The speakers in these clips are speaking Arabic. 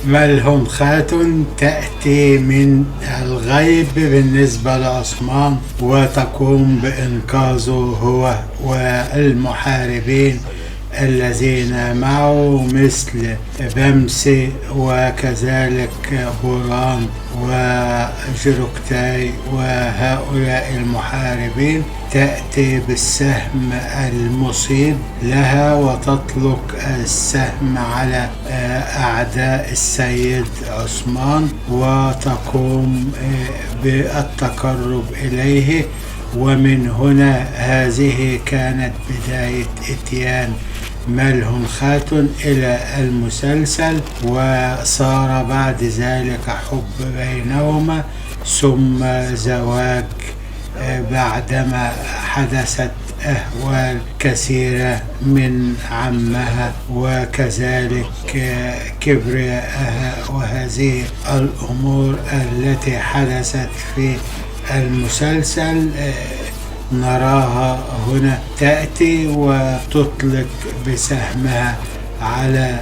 ملهمخات تأتي من الغيب بالنسبة لعثمان وتقوم بإنقاذه هو والمحاربين الذين معه مثل بمسي وكذلك بوران وجروكتاي، وهؤلاء المحاربين تأتي بالسهم المصيب لها وتطلق السهم على أعداء السيد عثمان وتقوم بالتقرب إليه. ومن هنا هذه كانت بداية إتيان ملهمخات إلى المسلسل، وصار بعد ذلك حب بينهما ثم زواج بعدما حدثت أهوال كثيرة من عمها وكذلك كبرياءها، وهذه الأمور التي حدثت في المسلسل نراها هنا تأتي وتطلق بسهمها على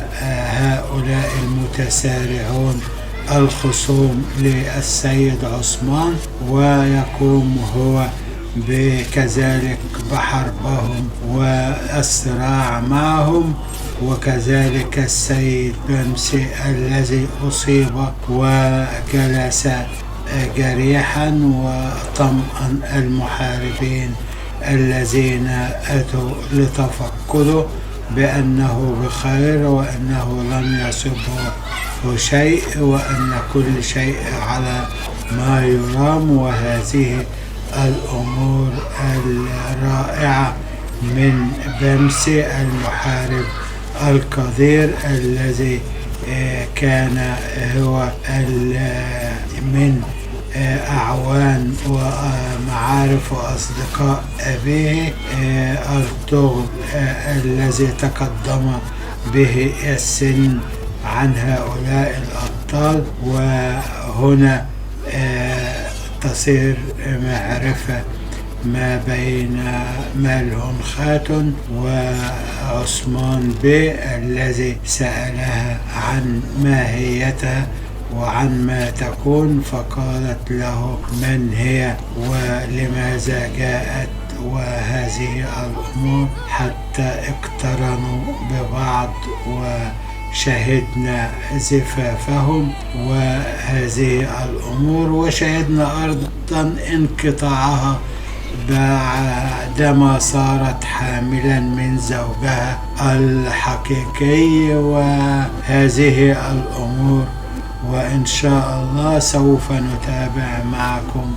هؤلاء المتسارعون الخصوم للسيد عثمان، ويقوم هو بكذلك بحربهم والصراع معهم. وكذلك السيد بمسي الذي أصيب وجلس جريحا وطمأن المحاربين الذين أتوا لتفقده بأنه بخير وأنه لم يصبه شيء وأن كل شيء على ما يرام. وهذه الأمور الرائعة من بمسي المحارب القدير الذي كان هو من أعوان ومعارف وأصدقاء أبيه أرطغرل الذي تقدم به السن عن هؤلاء الأبطال. وهنا تصير معرفة ما بين ملهمخات وعثمان بي الذي سألها عن ماهيتها وعن ما تكون، فقالت له من هي ولماذا جاءت وهذه الأمور، حتى اقترنوا ببعض وشهدنا زفافهم وهذه الأمور، وشهدنا أيضا انقطاعها بعدما صارت حاملا من زوجها الحقيقي وهذه الأمور. وإن شاء الله سوف نتابع معكم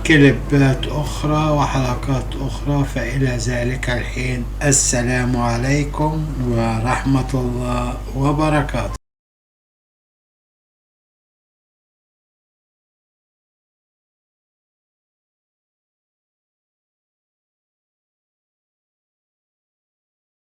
كليبات أخرى وحلقات أخرى، فإلى ذلك الحين السلام عليكم ورحمة الله وبركاته.